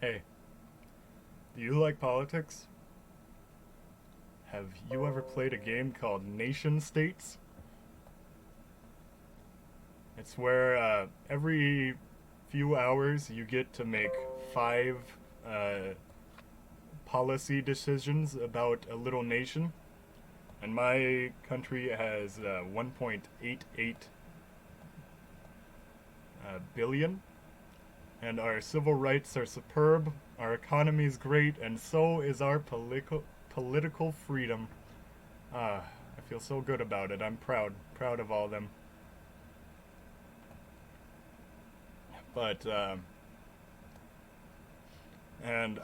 Hey, do you like politics? Have you ever played a game called Nation States? It's where every few hours you get to make five uh, policy decisions about a little nation. And my country has 1.88 billion, and our civil rights are superb, our economy is great, and so is our political freedom. I feel so good about it. I'm proud of all of them. But and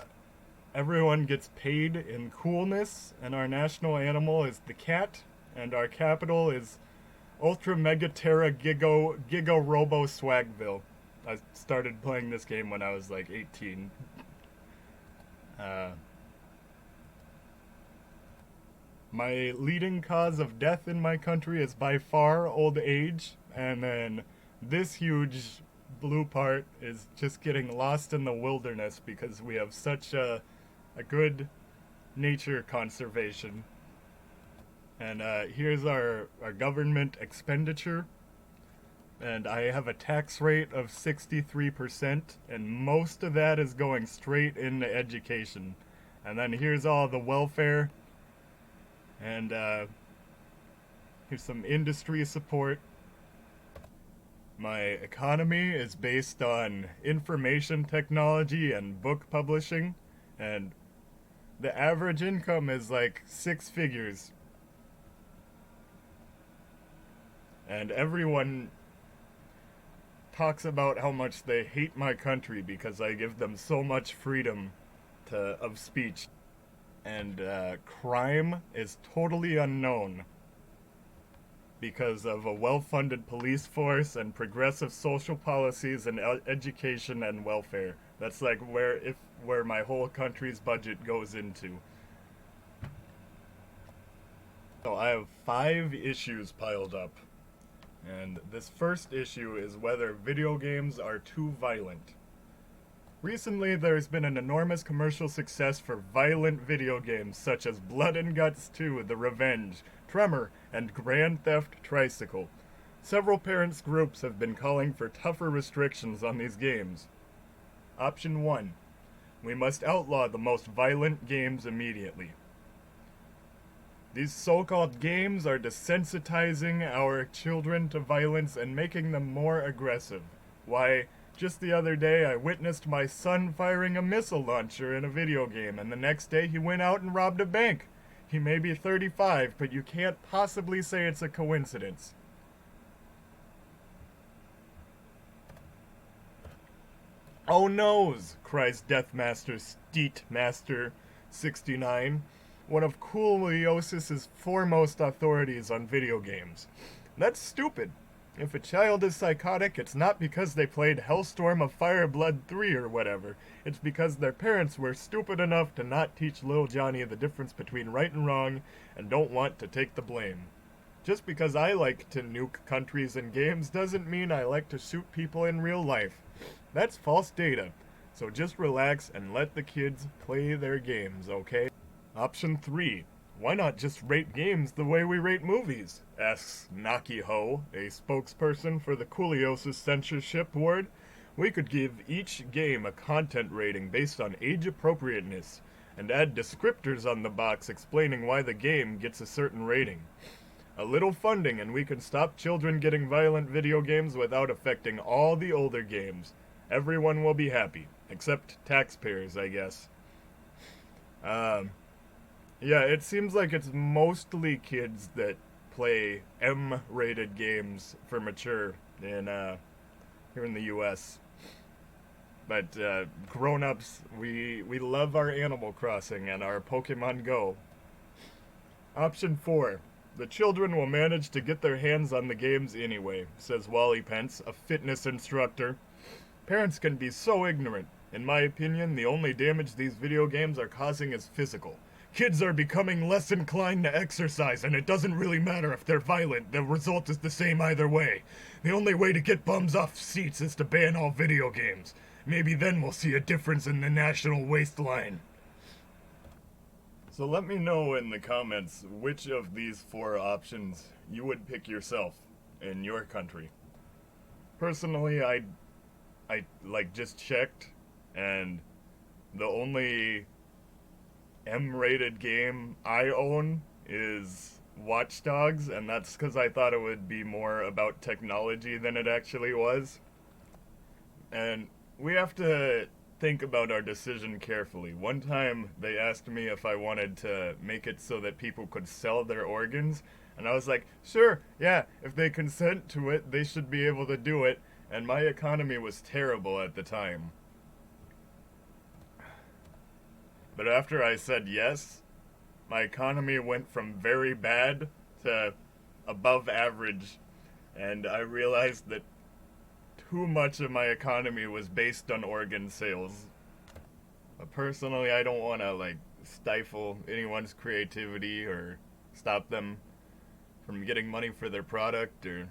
everyone gets paid in coolness, and our national animal is the cat, and our capital is Ultra Mega Terra Giga Robo Swagville. I started playing this game when I was like 18. Uh, my leading cause of death in my country is by far old age, and then this huge blue part is just getting lost in the wilderness because we have such a good nature conservation. And here's our government expenditure. And I have a tax rate of 63%, and most of that is going straight into education. And then here's all the welfare, and here's some industry support. My economy is based on information technology and book publishing, and the average income is like six figures. And everyone talks about how much they hate my country because I give them so much freedom of speech. And crime is totally unknown because of a well-funded police force and progressive social policies and education and welfare. That's like where my whole country's budget goes into. So I have five issues piled up. And this first issue is whether video games are too violent. Recently, there's been an enormous commercial success for violent video games such as Blood and Guts 2, The Revenge, Tremor, and Grand Theft Tricycle. Several parents' groups have been calling for tougher restrictions on these games. Option 1. We must outlaw the most violent games immediately. These so-called games are desensitizing our children to violence and making them more aggressive. Why, just the other day I witnessed my son firing a missile launcher in a video game, and the next day he went out and robbed a bank. He may be 35, but you can't possibly say it's a coincidence. "Oh noes!" cries Deathmaster Steetmaster 69, one of Cooliosis' foremost authorities on video games. "That's stupid. If a child is psychotic, it's not because they played Hellstorm of Fireblood 3 or whatever. It's because their parents were stupid enough to not teach little Johnny the difference between right and wrong and don't want to take the blame. Just because I like to nuke countries and games doesn't mean I like to shoot people in real life. That's false data. So just relax and let the kids play their games, okay?" Option 3. Why not just rate games the way we rate movies? Asks Naki Ho, a spokesperson for the Cooliosis Censorship Board. We could give each game a content rating based on age appropriateness, and add descriptors on the box explaining why the game gets a certain rating. A little funding and we can stop children getting violent video games without affecting all the older games. Everyone will be happy, except taxpayers, I guess. Yeah, it seems like it's mostly kids that play M-rated games for mature here in the U.S. But grown-ups, we love our Animal Crossing and our Pokemon Go. Option 4. The children will manage to get their hands on the games anyway, says Wally Pence, a fitness instructor. Parents can be so ignorant. In my opinion, the only damage these video games are causing is physical. Kids are becoming less inclined to exercise, and it doesn't really matter if they're violent. The result is the same either way. The only way to get bums off seats is to ban all video games. Maybe then we'll see a difference in the national waistline. So let me know in the comments which of these 4 options you would pick yourself in your country. Personally, I like just checked, and the only M-rated game I own is Watch Dogs, and that's because I thought it would be more about technology than it actually was. And we have to think about our decision carefully. One time they asked me if I wanted to make it so that people could sell their organs, and I was like, sure, yeah, if they consent to it, they should be able to do it, and my economy was terrible at the time. But after I said yes, my economy went from very bad to above average, and I realized that too much of my economy was based on organ sales. But personally, I don't want to stifle anyone's creativity or stop them from getting money for their product or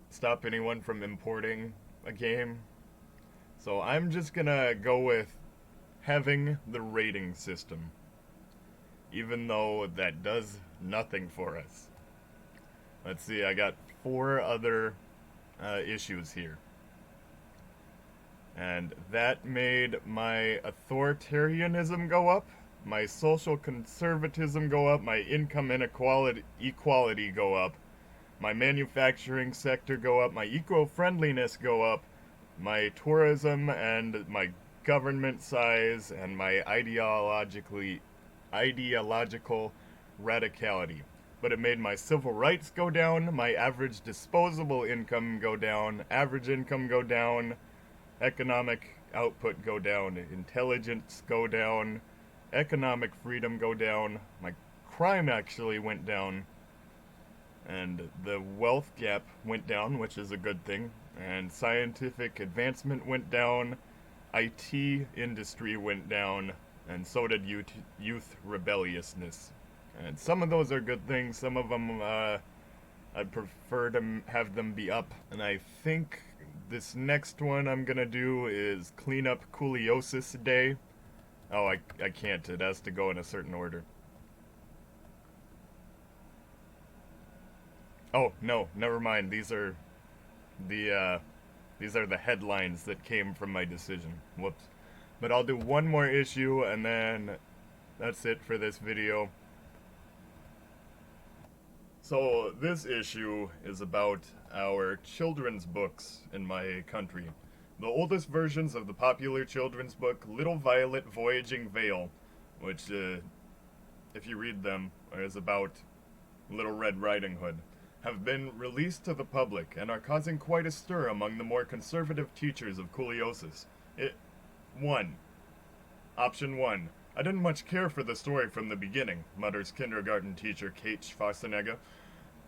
stop anyone from importing a game. So I'm just gonna go with having the rating system, even though that does nothing for us. Let's see, I got 4 other issues here. And that made my authoritarianism go up, my social conservatism go up, my income equality go up, my manufacturing sector go up, my eco-friendliness go up, my tourism and my government size, and my ideological radicality. But it made my civil rights go down, my average disposable income go down, average income go down, economic output go down, intelligence go down, economic freedom go down, my crime actually went down, and the wealth gap went down, which is a good thing, and scientific advancement went down, IT industry went down, and so did youth rebelliousness. And some of those are good things, some of them I'd prefer to have them be up. And I think this next one I'm gonna do is Clean Up Cooliosis Day. Oh, I can't, it has to go in a certain order. Oh, no, never mind, these are the headlines that came from my decision. Whoops. But I'll do one more issue and then that's it for this video. So this issue is about our children's books in my country. The oldest versions of the popular children's book Little Violet Voyaging Vale, which, if you read them, is about Little Red Riding Hood, have been released to the public and are causing quite a stir among the more conservative teachers of Cooliosis. Option 1. I didn't much care for the story from the beginning, mutters kindergarten teacher Kate Schwarzenegger,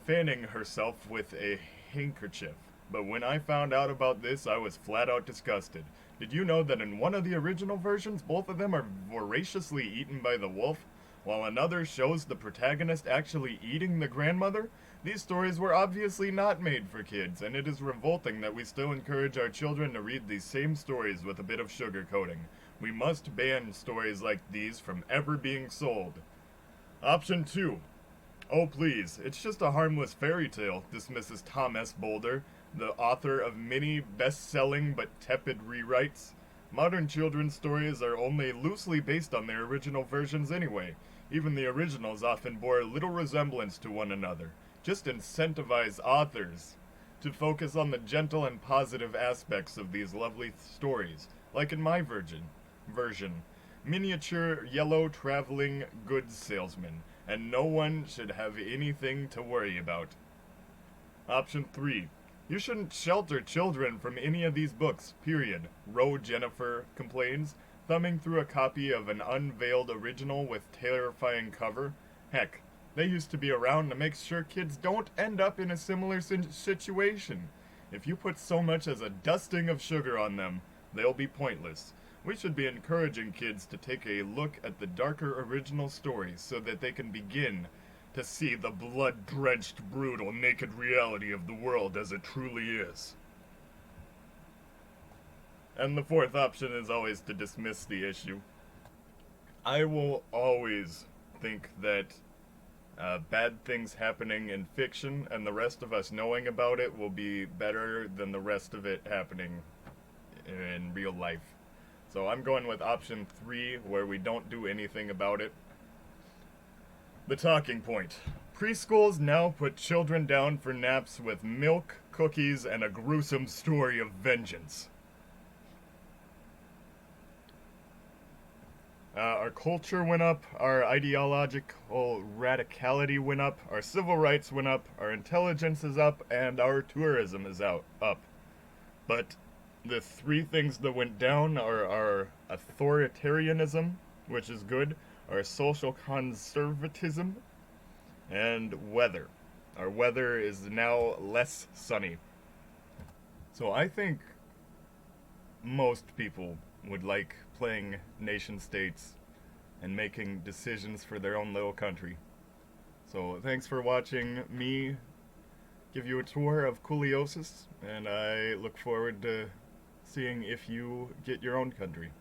fanning herself with a handkerchief. But when I found out about this, I was flat out disgusted. Did you know that in one of the original versions, both of them are voraciously eaten by the wolf, while another shows the protagonist actually eating the grandmother? These stories were obviously not made for kids, and it is revolting that we still encourage our children to read these same stories with a bit of sugar coating. We must ban stories like these from ever being sold. Option 2. Oh please, it's just a harmless fairy tale, dismisses Tom S. Boulder, the author of many best-selling but tepid rewrites. Modern children's stories are only loosely based on their original versions anyway. Even the originals often bore little resemblance to one another. Just incentivize authors to focus on the gentle and positive aspects of these lovely stories, like in my version. Miniature yellow traveling goods salesman, and no one should have anything to worry about. Option 3. You shouldn't shelter children from any of these books, period. Roe Jennifer complains, thumbing through a copy of an unveiled original with terrifying cover. Heck, they used to be around to make sure kids don't end up in a similar situation. If you put so much as a dusting of sugar on them, they'll be pointless. We should be encouraging kids to take a look at the darker original stories so that they can begin to see the blood-drenched, brutal, naked reality of the world as it truly is. And the fourth option is always to dismiss the issue. I will always think that bad things happening in fiction and the rest of us knowing about it will be better than the rest of it happening in real life. So I'm going with option 3, where we don't do anything about it. The talking point. Preschools now put children down for naps with milk, cookies, and a gruesome story of vengeance. Our culture went up, our ideological radicality went up, our civil rights went up, our intelligence is up, and our tourism is up. But the three things that went down are our authoritarianism, which is good, our social conservatism, and weather. Our weather is now less sunny. So I think most people would like playing nation states and making decisions for their own little country. So thanks for watching me give you a tour of Cooliosis, and I look forward to seeing if you get your own country.